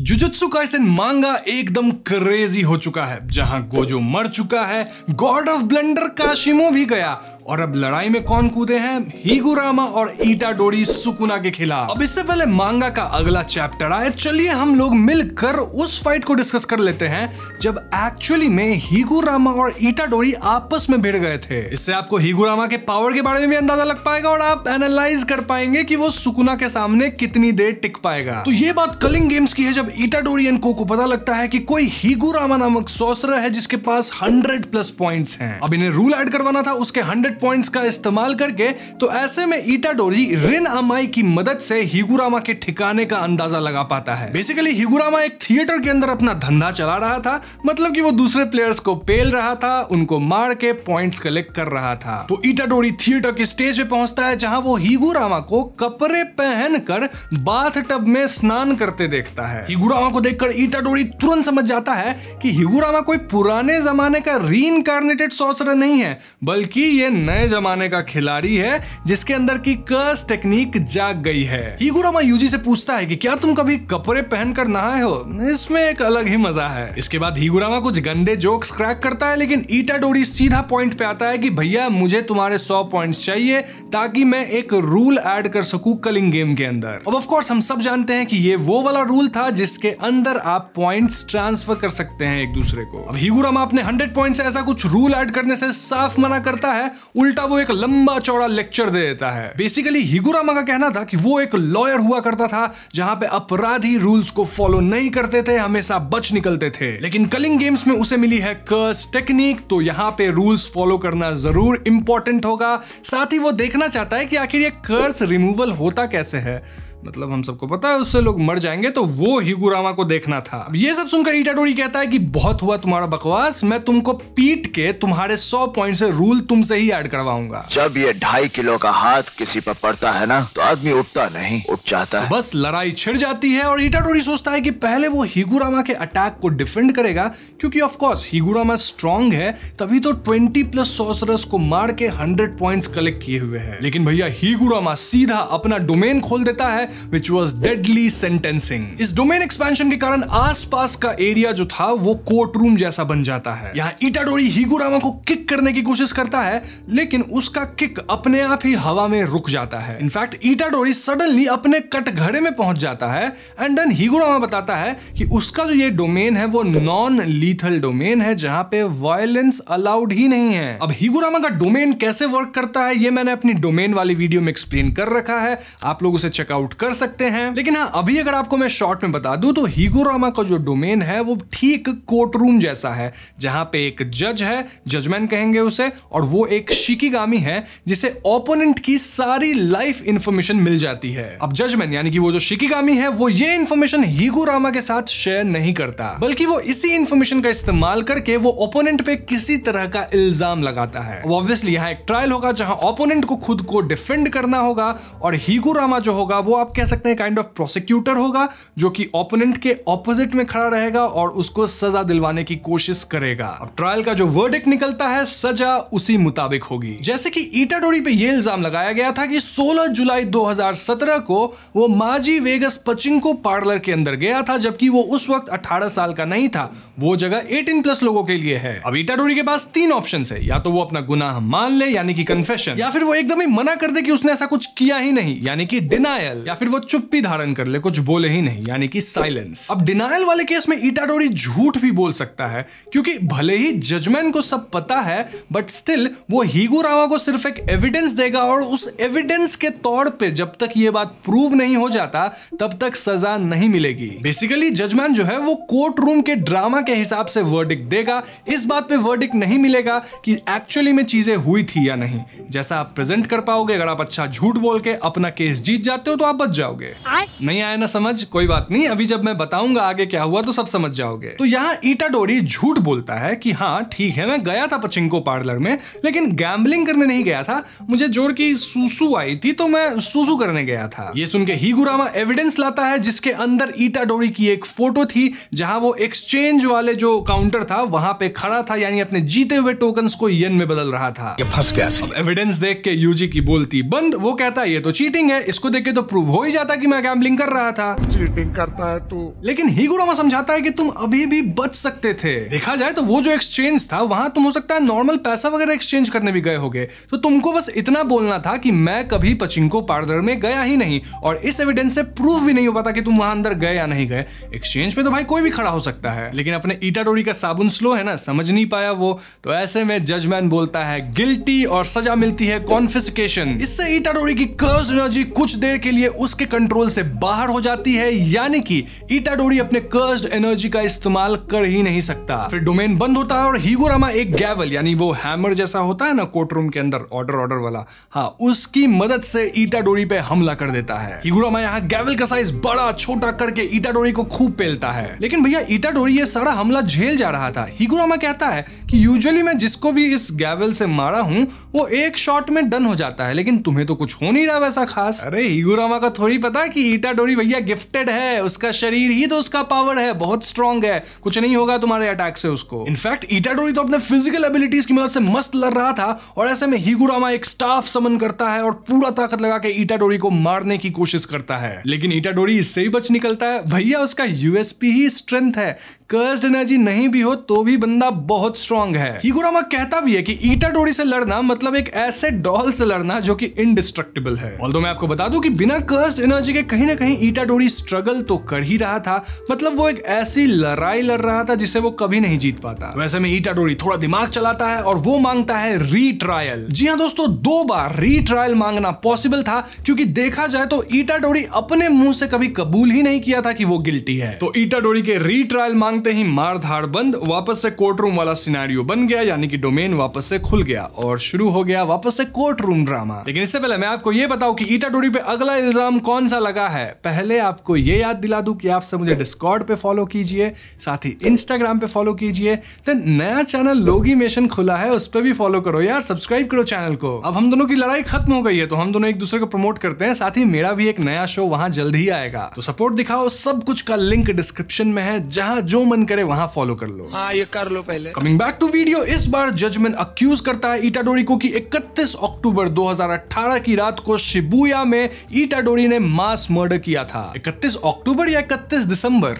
Jujutsu Kaisen मांगा एकदम crazy हो चुका है, जहां गोजो मर चुका है, गॉड ऑफ ब्लेंडर काशिमो भी गया और अब लड़ाई में कौन कूदे हैं? हिगुरामा और इटाडोरी सुकुना के खिलाफ। अब इससे पहले मांगा का अगला चैप्टर आए, चलिए हम लोग मिलकर उस फाइट को डिस्कस कर लेते हैं जब एक्चुअली में हिगुरामा और इटाडोरी आपस में भिड़ गए थे। इससे आपको हिगुरामा के पावर के बारे में भी अंदाजा लग पाएगा और आप एनालाइज कर पाएंगे कि वो सुकुना के सामने कितनी देर टिक पाएगा। तो ये बात कलिंग गेम्स की है जब इटाडोरी एंड को पता लगता है कि कोई हिगुरामा नामक सॉर्सरर है जिसके पास 100+ पॉइंट्स हैं। अब इन्हें रूल ऐड करवाना था उसके 100 पॉइंट्स का इस्तेमाल करके, तो ऐसे में इटाडोरी रिन अमाई की मदद से हिगुरामा के ठिकाने का अंदाजा लगा पाता है। बेसिकली हिगुरामा एक थिएटर के अंदर अपना धंधा चला रहा था, मतलब कि वो दूसरे प्लेयर्स को पेल रहा था, उनको मार के पॉइंट्स कलेक्ट कर रहा था। तो इटाडोरी थिएटर के स्टेज पे पहुंचता है जहां वो हिगुरामा को कपड़े पहनकर बाथटब में स्नान करते देखता है। हिगुरामा को देखकर इटाडोरी तुरंत समझ जाता है कि हिगुरामा कोई पुराने जमाने का रीइंकार्नेटेड सॉर्सरर नहीं है, बल्कि ये नए जमाने का खिलाड़ी है जिसके अंदर की कर्स टेक्निक जाग गई है। हिगुरामा यूजी से पूछता है कि क्या तुम कभी कपड़े पहनकर नहाए हो? इसमें एक अलग ही मजा है। इसके बाद हिगुरामा कुछ गंदे जोक्स क्रैक करता है, लेकिन इटाडोरी सीधा पॉइंट पे आता है कि भैया मुझे तुम्हारे 100 पॉइंट्स चाहिए ताकि मैं एक रूल ऐड कर सकूं कलिंग गेम के अंदर। अब ऑफ कोर्स हम सब जानते हैं कि ये वो वाला रूल था जिसके अंदर आप पॉइंट्स ट्रांसफर कर सकते हैं एक दूसरे को। अब हिगुरामा अपने 100 पॉइंट से ऐसा कुछ रूल ऐड करने से साफ मना करता है, उल्टा वो एक लंबा चौड़ा लेक्चर दे देता है। बेसिकली हिगुरामा का कहना था कि वो एक लॉयर हुआ करता था जहां पे अपराधी रूल्स को फॉलो नहीं करते थे, हमेशा बच निकलते थे, लेकिन कलिंग गेम्स में उसे मिली है कर्स टेक्निक, तो यहाँ पे रूल्स फॉलो करना जरूर इंपॉर्टेंट होगा। साथ ही वो देखना चाहता है कि आखिर ये कर्स रिमूवल होता कैसे है, मतलब हम सबको पता है उससे लोग मर जाएंगे, तो वो हिगुरामा को देखना था। अब ये सब सुनकर इटाडोरी कहता है कि बहुत हुआ तुम्हारा बकवास, मैं तुमको पीट के तुम्हारे 100 पॉइंट से रूल तुमसे ही ऐड करवाऊंगा। जब ये 2.5 किलो का हाथ किसी पर पड़ता है ना, तो आदमी उठता नहीं, उठ जाता है। बस लड़ाई छिड़ जाती है और इटाडोरी सोचता है कि पहले वो हिगुरामा के अटैक को डिफेंड करेगा, क्योंकि ऑफ कोर्स हिगुरामा स्ट्रांग है, तभी तो 20+ सॉर्सरर्स को मार के 100 पॉइंट्स कलेक्ट किए हुए हैं। लेकिन भैया हिगुरामा सीधा अपना डोमेन खोल देता है, which was deadly sentencing। इस डोमेन एक्सपेंशन के कारण आसपास का एरिया जो था वो कोर्ट रूम जैसा बन जाता है। यहाँ इटाडोरी हिगुरामा को किक करने की कोशिश करता है, लेकिन उसका किक अपने आप ही हवा में रुक जाता है। इनफैक्ट इटाडोरी सडनली अपने कटघरे में पहुंच जाता है एंड देन हिगुरामा बताता है कि उसका जो ये डोमेन है वो नॉन लीथल डोमेन है जहां पे वायलेंस अलाउड ही नहीं है। अब हिगुरामा का डोमेन कैसे वर्क करता है ये मैंने अपनी डोमेन वाली वीडियो में एक्सप्लेन कर रखा है, आप लोग उसे चेकआउट कर सकते हैं। लेकिन हाँ, अभी अगर आपको मैं शॉर्ट में बता दूं तो हिगुरामा का जो डोमेन है वो ठीक कोर्ट रूम जैसा है, जहां पे एक जज है, जजमैन कहेंगे उसे, और वो एक शिकिगामी है जिसे ओपोनेंट की सारी लाइफ इंफॉर्मेशन मिल जाती है। अब जजमैन यानी कि वो जो शिकिगामी है वो ये इंफॉर्मेशन हिगुरामा के साथ शेयर नहीं करता, बल्कि वो इसी इंफॉर्मेशन का इस्तेमाल करके वो ओपोनेंट पे किसी तरह का इल्जाम लगाता है। ऑब्वियसली यहाँ एक ट्रायल होगा जहां ओपोनेंट को खुद को डिफेंड करना होगा और हिगुरामा जो होगा वो आप कह सकते हैं काइंड ऑफ प्रोसिक्यूटर होगा, जो कि ओपोनेंट के ऑपोजिट में खड़ा रहेगा और उसको सजा दिलवाने की कोशिश करेगा। अब ट्रायल का जो वर्डिक्ट निकलता है सजा उसी मुताबिक होगी। जैसे कि इटाडोरी पे ये इल्जाम लगाया गया था कि 16 जुलाई 2017 को वो माजी वेगस पचिंको पार्लर के अंदर गया था, जबकि वो उस वक्त 18 साल का नहीं था, वो जगह 18+ लोगों के लिए है। अब इटाडोरी के पास 3 ऑप्शन है, या तो वो अपना गुनाह मान ले यानी कि कन्फेशन, या फिर वो एकदम ही मना कर दे कि उसने ऐसा कुछ किया ही नहीं यानी कि डिनायल, या फिर वो चुप्पी धारण कर ले, कुछ बोले ही नहीं यानी कि साइलेंस। अब डिनायल वाले केस में इटाडोरी झूठ भी बोल सकता है, क्योंकि भले ही जजमैन को सब पता है बट स्टिल वो हिगुरामा को सिर्फ एक एविडेंस देगा और उस एविडेंस के तौर पे जब तक ये बात प्रूव नहीं हो जाता तब तक सजा नहीं मिलेगी। बेसिकली जजमैन जो है वो कोर्ट रूम के ड्रामा के हिसाब से वर्डिक्ट देगा, इस बात पे वर्डिक्ट नहीं मिलेगा कि एक्चुअली में चीजें हुई थी या नहीं। जैसा आप प्रेजेंट कर पाओगे, अगर आप अच्छा झूठ बोल के अपना केस जीत जाते हो तो आप बच जाओगे। नहीं आया ना समझ? कोई बात नहीं, अभी जब मैं बताऊंगा आगे क्या हुआ तो सब समझ जाओगे। तो यहाँ इटाडोरी झूठ बोलता है कि हाँ ठीक है मैं गया था पचिंको पार्लर में, लेकिन गैम्बलिंग करने नहीं गया था, मुझे जोर की सूसू आई थी तो मैं सूसू करने गया था। ये सुन के हिगुरामा एविडेंस लाता है जिसके अंदर इटाडोरी की एक फोटो थी जहां वो एक्सचेंज वाले जो काउंटर था वहां पे खड़ा था, यानी अपने जीते हुए टोकन्स को येन में बदल रहा था। ये फंस गया। एविडेंस देख के यूजी की बोलती बंद, वो कहता है ये तो चीटिंग है, इसको देख के तो प्रूव हो ही जाता कि मैं गैम्बलिंग कर रहा था। चीटिंग करता है तू। लेकिन हिगुरामा समझाता है कि तुम अभी भी बच सकते थे। देखा जाए तो वो जो एक्सचेंज था वहां तुम हो सकता है नॉर्मल पैसा वगैरह एक्सचेंज करने भी गए होगे, तो तुमको बस इतना बोलना था कि मैं कभी पचिंको पार्लर में गया ही नहीं, और इस एविडेंस से प्रूफ भी नहीं हो पाता कि तुम वहां अंदर गए या नहीं गए। एक्सचेंज पे तो भाई कोई भी खड़ा हो सकता है, लेकिन अपने इटाडोरी का साबुन स्लो है ना, समझ नहीं पाया वो। तो ऐसे में जजमैन बोलता है गिल्टी और सजा मिलती है कॉन्फिस्केशन। इससे इटाडोरी की कर्स्ड एनर्जी कुछ देर के लिए उसके कंट्रोल से बाहर हो जाती है, यानी कि इटाडोरी अपने कर्स्ड एनर्जी का इस्तेमाल कर ही नहीं सकता। फिर डोमेन बंद होता है और हिगुरामा एक गैवल यानी वो हैमर जैसा होता है ना कोर्ट रूम के अंदर ऑर्डर वाला, हाँ, उसकी मदद से इटाडोरी पे हमला कर देता है। हिगुरामा यहाँ गैवल का साइज बड़ा छोटा करके इटाडोरी को खूब पेलता है। लेकिन भैया इटाडोरी ये सारा हमला झेल जा रहा था। हिगुरामा कहता है कि यूजुअली मैं जिसको भी इस गैवल से मारा हूं वो एक शॉट में डन हो जाता है, लेकिन तुम्हें तो कुछ हो नहीं रहा वैसा खास। अरे हिगुरामा को थोड़ी पता कि इटाडोरी भैया गिफ्टेड है, उसका शरीर ही तो उसका पावर है, बहुत स्ट्रॉन्ग है, कुछ नहीं होगा तुम्हारे अटैक से उसको। इनफैक्ट इटाडोरी तो अपने फिजिकल एबिलिटीज की मदद से मस्त लड़ रहा था, और ऐसे में हिगुरामा एक स्टाफ समन करता है और पूरा ताकत लगा के इटाडोरी को मारने की कोशिश करता है। लेकिन इटाडोरी इससे ही बच निकलता है। भैया उसका यूएसपी ही स्ट्रेंथ है, कर्स्ड एनर्जी नहीं भी हो तो भी बंदा बहुत स्ट्रॉन्ग है। हिगुरामा कहता भी है कि इटाडोरी से लड़ना मतलब एक ऐसे डॉल से लड़ना जो कि इनडिस्ट्रक्टिबल है। ऑल्दो मैं आपको बता दूं कि बिना कर्स्ड एनर्जी के कहीं ना कहीं इटाडोरी स्ट्रगल तो कर ही रहा था, मतलब वो एक ऐसी लड़ाई लड़ रहा था जिसे वो कभी नहीं जीत पाता। वैसे में इटाडोरी थोड़ा दिमाग चलाता है और वो मांगता है रीट्रायल। जी हाँ दोस्तों, 2 बार रीट्रायल मांगना पॉसिबल था, क्योंकि देखा जाए तो इटाडोरी अपने मुंह से कभी कबूल ही नहीं किया था कि वो गिल्टी है। तो इटाडोरी के रीट्रायल मांगते ही मार धाड़ बंद, वापस से कोर्ट रूम वाला सिनेरियो बन गया, यानी कि डोमेन वापस से खुल गया और शुरू हो गया वापस से कोर्ट रूम ड्रामा। लेकिन इससे पहले मैं आपको यह बताऊं कि इटाडोरी पे अगला इल्जाम कौन सा लगा है। पहले आपको यह याद दिला दूं कि आप सब मुझे डिस्कॉर्ड पे फॉलो कीजिए, साथ ही इंस्टाग्राम पे फॉलो कीजिए, देन नया चैनल लोगीमेशन खुला है उस पर भी फॉलो करो यार, सब्सक्राइब करो चैनल को। अब हम दोनों की लड़ाई खत्म हो गई है तो हम दोनों एक दूसरे को प्रमोट करते हैं, साथ ही मेरा भी एक नया शो वहां जल्द ही आएगा, तो सपोर्ट दिखाओ। सब कुछ का लिंक डिस्क्रिप्शन में है, जहां जो मन करे वहां फॉलो कर लो। हाँ ये कर लो पहले। कमिंग बैक टू वीडियो, इस बार जजमेंट अक्यूज करता है इटाडोरी को कि 31 अक्टूबर 2018 की रात को शिबुया में इटाडोरी ने मास मर्डर किया था। 31 अक्टूबर या 31 दिसंबर,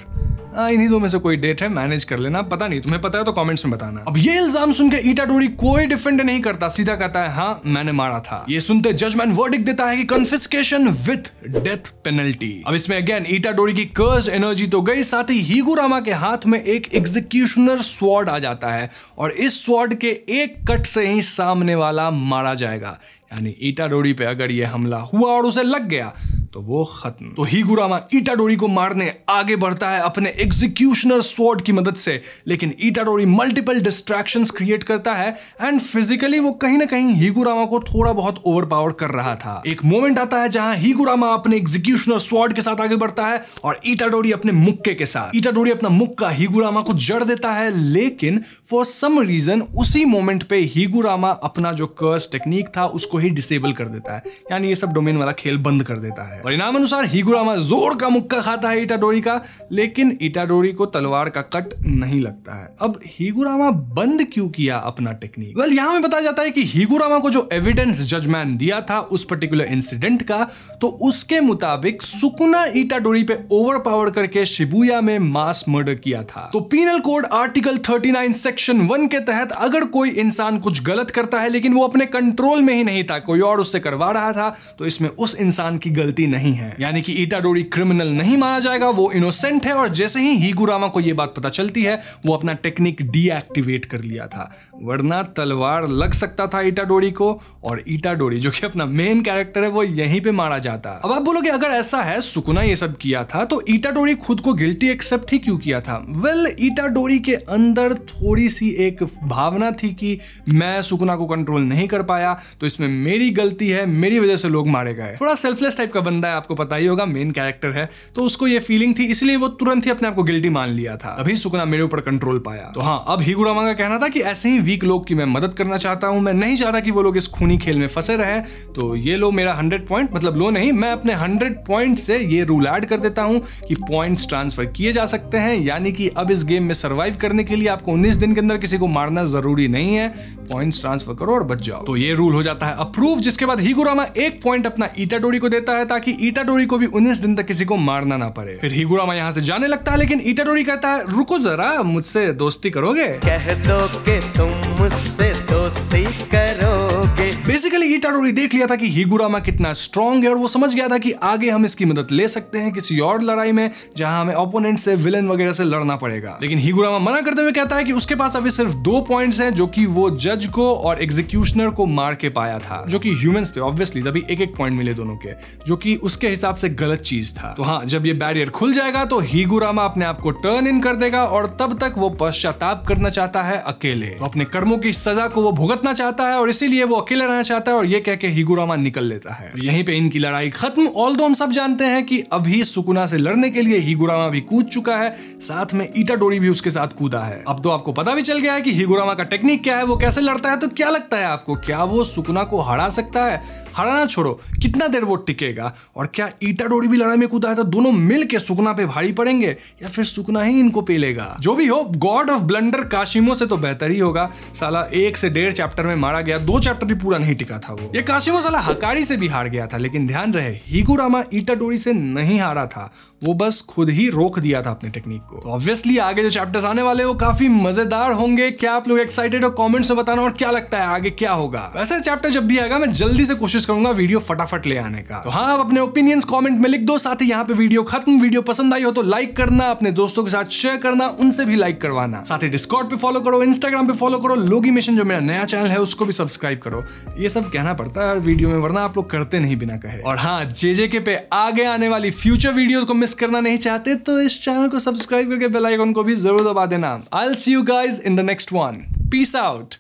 इन्हीं दो में से कोई डेट है, मैनेज कर लेना, पता नहीं, तुम्हें पता है तो कमेंट्स में बताना। अब ये इल्जाम सुन के इटाडोरी कोई डिफेंड नहीं करता, सीधा कहता है हाँ मैंने मारा था। ये सुनते जजमेंट वर्डिक्ट देता है कि कन्फिस्केशन विथ डेथ पेनल्टी। अब इसमें अगेन इटाडोरी की कर्स्ड एनर्जी तो गई, साथ ही हिगुरामा के हाथ में एक एग्जीक्यूशनर स्वॉर्ड आ जाता है, और इस स्वॉर्ड के एक कट से ही सामने वाला मारा जाएगा। यानी इटाडोरी पे अगर ये हमला हुआ और उसे लग गया तो वो खत्म। तो हिगुरामा इटाडोरी को मारने आगे बढ़ता है अपने एग्जीक्यूशनर स्वॉर्ड की मदद से, लेकिन इटाडोरी मल्टीपल डिस्ट्रैक्शंस क्रिएट करता है एंड फिजिकली वो कहीं ना कहीं हिगुरामा को थोड़ा बहुत ओवरपावर कर रहा था। एक मोमेंट आता है जहां हिगुरामा अपने एग्जीक्यूशनर स्वॉर्ड के साथ आगे बढ़ता है और इटाडोरी अपने मुक्के के साथ। इटाडोरी अपना मुक्का हिगुरामा को जड़ देता है, लेकिन फॉर सम रीजन उसी मोमेंट पे हिगुरामा अपना जो कर्स टेक्निक था उसको ही डिसेबल कर देता है, यानी ये सब डोमेन वाला खेल बंद कर देता है। परिणाम अनुसार हिगुरामा जोर का मुक्का खाता है इटाडोरी का, लेकिन इटाडोरी को तलवार का कट नहीं लगता है। अब हिगुरामा बंद क्यों किया अपना टेक्निक? वेल यहां में बताया जाता है कि हिगुरामा को जो एविडेंस जजमैन दिया था उस पर्टिकुलर इंसिडेंट का, तो उसके मुताबिक सुकुना इटाडोरी पे ओवरपावर करके शिबुया में मास मर्डर किया था। तो पीनल कोड आर्टिकल 39 सेक्शन 1 के तहत अगर कोई इंसान कुछ गलत करता है लेकिन वो अपने कंट्रोल में ही नहीं था, कोई और उससे करवा रहा था, तो इसमें उस इंसान की गलती नहीं है, यानी कि इटाडोरी क्रिमिनल नहीं माना जाएगा, वो इनोसेंट है। और जैसे ही हिगुरामा को यह बात पता चलती है वो अपना टेक्निक डीएक्टिवेट कर लिया था, वरना तलवार लग सकता था इटाडोरी को, और इटाडोरी जो कि अपना मेन कैरेक्टर है वो यहीं पे मारा जाता। अब आप बोलोगे अगर ऐसा है सुकुना ये सब किया था तो इटाडोरी खुद को गिल्टी एक्सेप्ट ही क्यों किया था? वेल इटाडोरी के अंदर थोड़ी सी एक भावना थी कि मैं सुकुना को कंट्रोल नहीं कर पाया तो इसमें मेरी गलती है, मेरी वजह से लोग मारे गए। थोड़ा सेल्फलेस टाइप का बंदा है, आपको पता ही होगा, मेन कैरेक्टर है, तो उसको ये फीलिंग थी, इसलिए वो तुरंत ही अपने आप को गिल्टी मान लिया था, अभी सुकुना मेरे ऊपर कंट्रोल पाया। तो हाँ, अब हिगुरामा का कहना था कि ऐसे ही वीक लोग की मैं मदद करना चाहता हूं, मैं नहीं चाहता कि वो लोग इस खूनी खेल में फंसे रहे, तो ये लो मेरा 100 पॉइंट, मतलब लो नहीं, मैं अपने 100 पॉइंट से ये रूल ऐड कर देता हूं कि पॉइंट्स ट्रांसफर किए जा सकते हैं, यानी कि अब इस गेम में सर्वाइव करने के लिए आपको 19 दिन के अंदर किसी को मारना जरूरी नहीं है, पॉइंट्स ट्रांसफर करो और बच जाओ। तो ये रूल हो जाता है अप्रूव, जिसके बाद हिगुरामा 1 पॉइंट अपना इटाडोरी को देता है ताकि कि इटाडोरी को भी 19 दिन तक किसी को मारना ना पड़े। फिर हिगुरामा यहाँ से जाने लगता है, लेकिन इटाडोरी कहता है रुको जरा, मुझसे दोस्ती करोगे? कह दो कि तुम मुझसे दोस्ती करोगे। बेसिकली इटाडोरी देख लिया था कि हिगुरामा कितना स्ट्रॉन्ग है और वो समझ गया था कि आगे हम इसकी मदद ले सकते हैं किसी और लड़ाई में जहां हमें ओपोनेंट से, विलेन वगैरह से लड़ना पड़ेगा। लेकिन हिगुरामा मना करते हुए कहता है कि उसके पास अभी सिर्फ 2 पॉइंट्स हैं जो कि वो जज को और एग्जीक्यूशनर को मार के पाया था, जो कि ह्यूमंस थे ऑब्वियसली, तभी एक पॉइंट मिले दोनों के, जो कि उसके हिसाब से गलत चीज था। तो हाँ, जब ये बैरियर खुल जाएगा तो हिगुरामा अपने आप को टर्न इन कर देगा और तब तक वो पश्चाताप करना चाहता है अकेले। तो अपने कर्मों की सजा को वो भुगतना चाहता है और इसीलिए वो अकेले रहना चाहता है और ये कह के हिगुरामा निकल लेता है। यहीं पे इनकी लड़ाई खत्म। ऑल्दो हम सब जानते हैं कि अभी सुकुना से लड़ने के लिए हिगुरामा भी कूद चुका है, साथ में इटाडोरी भी उसके साथ कूदा है। अब तो आपको पता भी चल गया है कि हिगुरामा का टेक्निक क्या है, वो कैसे लड़ता है। तो क्या लगता है आपको, क्या वो सुकुना को हरा सकता है? हराना छोड़ो, कितना देर वो टिकेगा? और क्या इटाडोरी भी लड़ाई में कूदा है तो दोनों मिल के सुकुना पे भारी पड़ेंगे या फिर सुकुना ही इनको पेलेगा? जो भी हो, गॉड ऑफ ब्लंडर काशिमो से तो बेहतर ही होगा। साला 1 से 1.5 चैप्टर में मारा गया, 2 चैप्टर भी पूरा नहीं टिका था वो। ये काशिमो साला हकारी से भी हार गया था, लेकिन ध्यान रहे हिगुरामा इटाडोरी से नहीं हारा था, वो बस खुद ही रोक दिया था अपने टेक्निक को। तो ऑब्वियसली आगे जो चैप्टर्स आने वाले वो काफी मजेदार होंगे। क्या आप लोग एक्साइटेड हो? कमेंट्स में बताना। और क्या लगता है आगे क्या होगा? वैसे चैप्टर जब भी आएगा मैं जल्दी से कोशिश करूंगा वीडियो फटाफट ले आने का। तो हाँ, आप अपने ओपिनियंस कमेंट में लिख दो। साथ ही यहाँ पे वीडियो खत्म। वीडियो पसंद आई हो तो लाइक करना, अपने दोस्तों के साथ शेयर करना, उनसे भी लाइक करवाना। साथ ही डिस्कॉर्ड पे फॉलो करो, इंस्टाग्राम पे फॉलो करो, लोगीमेशन जो मेरा नया चैनल है उसको भी सब्सक्राइब करो। ये सब कहना पड़ता है वीडियो में, वरना आप लोग करते नहीं बिना कहे। और हाँ, जेजेके पे आगे आने वाली फ्यूचर वीडियोस को मिस करना नहीं चाहते तो इस चैनल को सब्सक्राइब करके बेल आइकन को भी जरूर दबा देना। I will see you guys in the next one. Peace out.